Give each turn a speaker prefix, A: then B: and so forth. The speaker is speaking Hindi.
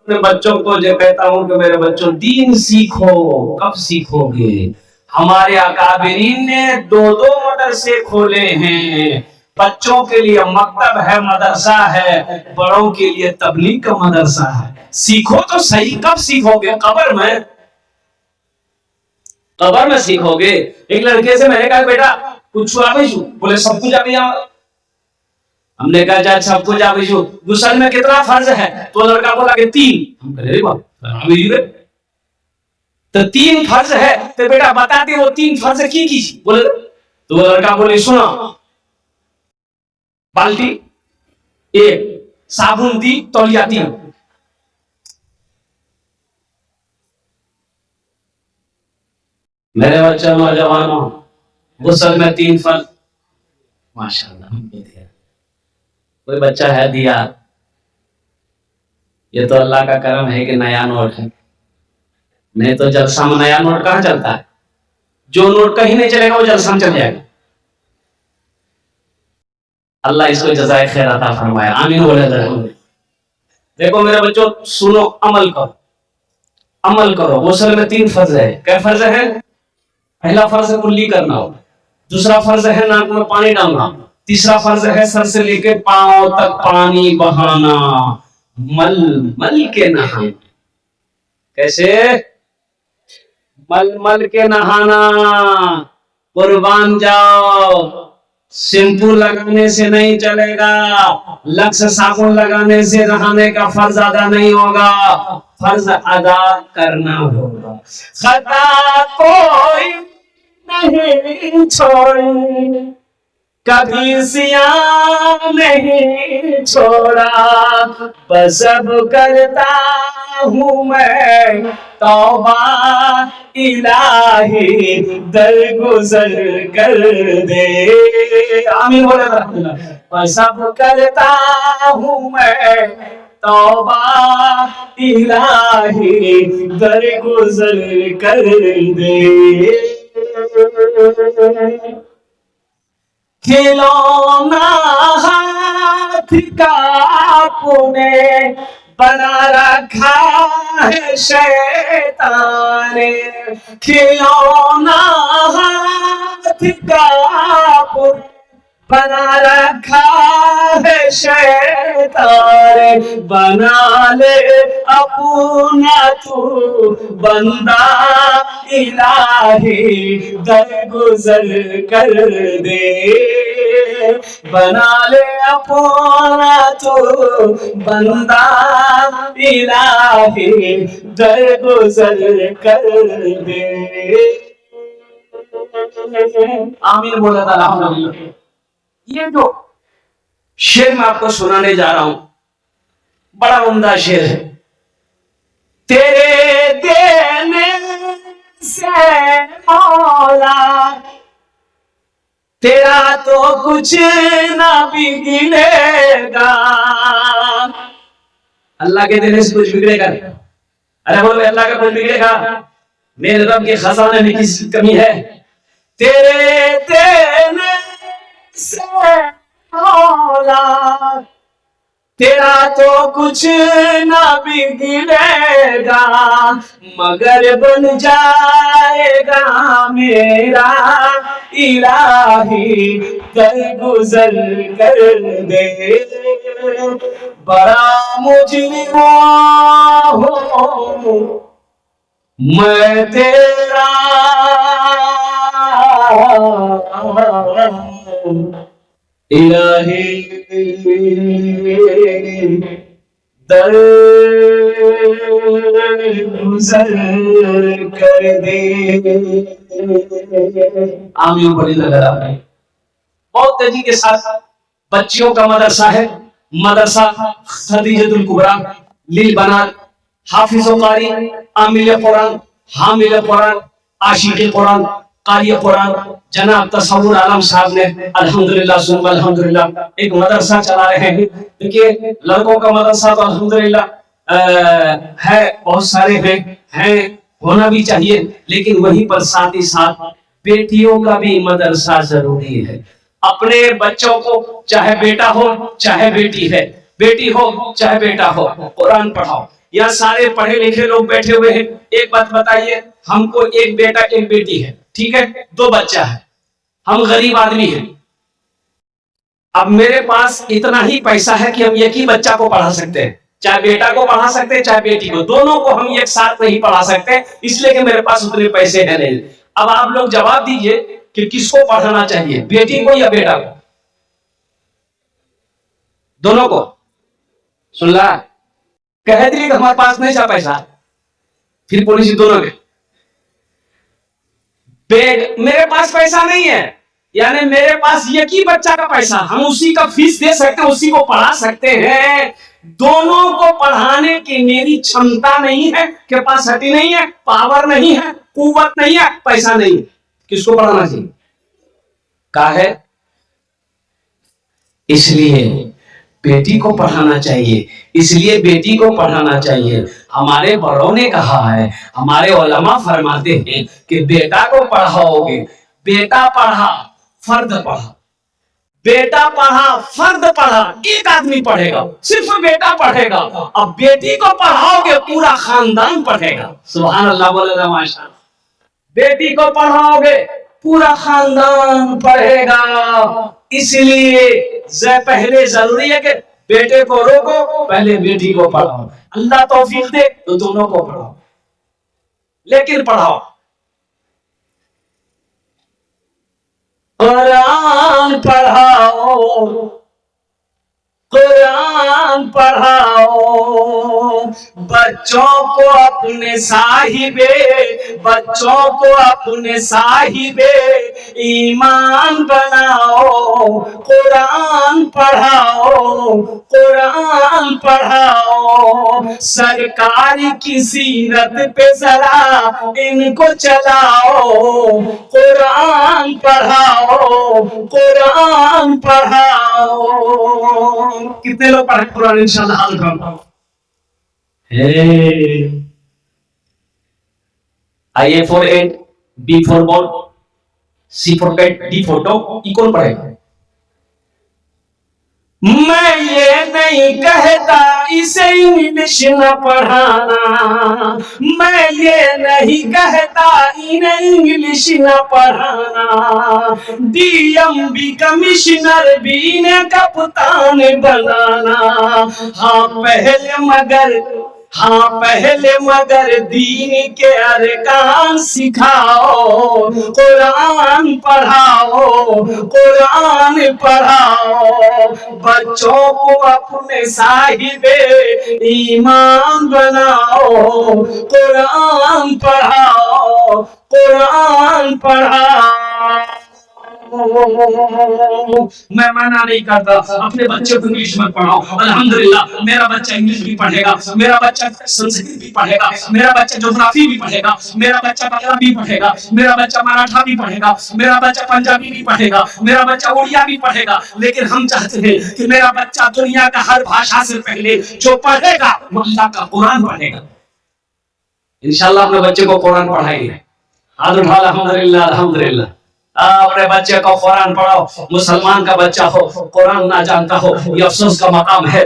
A: अपने बच्चों को जो कहता हूँ कि मेरे बच्चों दीन सीखो। कब सीखोगे? हमारे अकाबिरीन ने 2-2 मदरसे खोले हैं। बच्चों के लिए मकतब है, मदरसा है, बड़ों के लिए तबलीग का मदरसा है। सीखो तो सही। कब सीखोगे? कब्र में। कब्र में सीखोगे। एक लड़के से मैंने कहा बेटा कुछ हुआ भाई? बोले सब कुछ अभी। हमने कहा जाए सब कुछ अभी गुस्ल में कितना फर्ज है? तो लड़का बोला कि 3। हम कह रहे तो 3 फर्ज है तो बेटा बता दे वो 3 फर्ज की बोले। तो वो लड़का बोले सुनो, बाल्टी 1, साबुन दी, तौलिया 3। मेरे बच्चे नौजवानों, गुस्ल में 3 फर्ज माशाल्लाह हमको दिया। कोई बच्चा है दिया, ये तो अल्लाह का करम है कि नया नोट है, नहीं तो जलसा में नया नोट कहां चलता है? जो नोट कहीं नहीं चलेगा वो जलसा में चल जाएगा। अल्लाह इसको जज़ाए खैर अता फरमाए, आमीन बोले। देखो मेरे बच्चों सुनो, अमल करो, अमल करो। गुस्ल में 3 फर्ज है। क्या फर्ज है? पहला फर्ज है कुल्ली करना, दूसरा फर्ज है नाक में पानी डालना, तीसरा फर्ज है सर से लेके पांव तक पानी बहाना, मल मल के नहाना। कैसे? मल मल के नहाना। कुर्बान जाओ, शैम्पू लगाने से नहीं चलेगा, लक्स साबुन लगाने से नहाने का फर्ज अदा नहीं होगा, फर्ज अदा करना होगा। खता कोई नहीं छोड़ी, कभी सिया नहीं छोड़ा, बस अब करता हूँ मैं तौबा, इलाही दरगुजर कर दे। आमीन बोले। बस अब करता हूँ मैं तौबा, इलाही दरगुजर कर दे। खिलौना हाथ का आपने बना रखा है शैतान ने, खिलौना हाथ का आपने बना रखा है शैतान। बना ले अपना तू बंदा, इलाही दरगुजर कर दे। बना ले अपना तू बंदा, इलाही दरगुजर कर दे। आमीन बोला था। अल्हम्दुलिल्लाह। ये जो शेर मैं आपको सुनाने जा रहा हूं बड़ा उम्दा शेर है। तेरे देने से मौला तेरा तो कुछ ना बिगड़ेगा। अल्लाह के देने से कुछ बिगड़ेगा? अरे बोलो अल्लाह का कुछ बिगड़ेगा? मेरे रब के खजाने में किसी कमी है? तेरे देने से मौला तेरा तो कुछ ना बिगड़ेगा, मगर बन जाएगा मेरा इलाही दरगुजर कर दे। बड़ा मुजरिम हूँ मैं तेरा, इलाही दरगुजर कर दे। आमीन बड़ी लगा आपने। बहुत तेजी के साथ बच्चियों का मदरसा है, मदरसा खदीजतुल कुबरा लिल बनात, हाफिज़ो कारी, आमिल कुरान, हामिल कुरान, आशिक़ कुरान, कारी कुरान जनाब तसव्वुर आलम साहब ने अल्हम्दुलिल्लाह सुन अल्हम्दुलिल्लाह एक मदरसा चला रहे हैं। देखिए लड़कों का मदरसा तो अल्हम्दुलिल्लाह है, बहुत सारे हैं, होना भी चाहिए, लेकिन वहीं पर साथ ही साथ बेटियों का भी मदरसा जरूरी है। अपने बच्चों को चाहे बेटा हो चाहे बेटी है, बेटी हो चाहे बेटा हो, कुरान पढ़ाओ। या सारे पढ़े लिखे लोग बैठे हुए हैं। एक बात बताइए, हमको एक बेटा एक बेटी है, ठीक है, 2 बच्चा है, हम गरीब आदमी हैं। अब मेरे पास इतना ही पैसा है कि हम एक ही बच्चा को पढ़ा सकते हैं, चाहे बेटा को पढ़ा सकते हैं चाहे बेटी को, दोनों को हम एक साथ नहीं पढ़ा सकते, इसलिए कि मेरे पास उतने पैसे हैं नहीं। अब आप लोग जवाब दीजिए कि किसको पढ़ाना चाहिए, बेटी को या बेटा को? दोनों को। सुन ला, कह दिए कि हमारे पास नहीं था पैसा, फिर पुलिस दोनों के मेरे पास पैसा नहीं है, यानी मेरे पास एक ही बच्चा का पैसा, हम उसी का फीस दे सकते हैं, उसी को पढ़ा सकते हैं। दोनों को पढ़ाने की मेरी क्षमता नहीं है, कैपेसिटी नहीं है, पावर नहीं है, कुव्वत नहीं है, पैसा नहीं है। किसको पढ़ाना चाहिए? कहा है इसलिए बेटी को पढ़ाना चाहिए, इसलिए बेटी को पढ़ाना चाहिए। हमारे बड़ों ने कहा है, हमारे उलमा फरमाते हैं कि बेटा को पढ़ाओगे, बेटा पढ़ा फर्द पढ़ा, बेटा पढ़ा फर्द पढ़ा, एक आदमी पढ़ेगा, सिर्फ बेटा पढ़ेगा। अब बेटी को पढ़ाओगे पूरा खानदान पढ़ेगा। सुभान अल्लाह, बोलेगा माशाअल्लाह। बेटी को पढ़ाओगे पूरा खानदान पढ़ेगा, इसलिए पहले जरूरी है कि बेटे को रोको, पहले बेटी को पढ़ाओ। अल्लाह तौफीक दे तो दोनों को पढ़ाओ, लेकिन पढ़ाओ। कुरान पढ़ाओ, कुरान पढ़ाओ, बच्चों को अपने साहिबे, बच्चों को अपने साहिबे ईमान बनाओ। कुरान पढ़ाओ, कुरान पढ़ाओ, सरकार की सीरत पे जरा इनको चलाओ। कुरान पढ़ाओ, कुरान पढ़ाओ। कितने लोग पढ़े कुरान? इंशाल्लाह हाथ उठाओ। I A for 8, B for ball, C for cat, D for dog, E कौन पढ़ेगा? मैं ये नहीं कहता इसे इंग्लिश न पढ़ाना, मैं ये नहीं कहता इन्हें इंग्लिश न पढ़ाना, DMB कमिश्नर भी इन्हें कप्तान बनाना। हाँ पहले मगर दीन के अरकान सिखाओ। कुरान पढ़ाओ, कुरान पढ़ाओ, बच्चों को अपने साहिबे ईमान बनाओ। कुरान पढ़ाओ, कुरान पढ़ाओ। मैं मना नहीं करता, अपने बच्चे को इंग्लिश मत पढ़ाओ। अल्हम्दुलिल्लाह मेरा बच्चा इंग्लिश भी पढ़ेगा, मेरा बच्चा संस्कृत भी पढ़ेगा, मेरा बच्चा ज्योग्राफी भी पढ़ेगा, मेरा बच्चा बांग्ला भी पढ़ेगा, मेरा बच्चा मराठा भी पढ़ेगा, मेरा बच्चा पंजाबी भी पढ़ेगा, मेरा बच्चा उड़िया भी पढ़ेगा। लेकिन हम चाहते हैं कि मेरा बच्चा दुनिया का हर भाषा से पहले जो पढ़ेगा वो अल्लाह का कुरान पढ़ेगा। इंशाल्लाह अपने बच्चे को कुरान पढ़ाएंगे। हाथ उठा, अल्हम्दुलिल्लाह, अल्हम्दुलिल्लाह। अपने बच्चे को कुरान पढ़ाओ। मुसलमान का बच्चा हो कुरान ना जानता हो, ये अफसोस का मकाम है।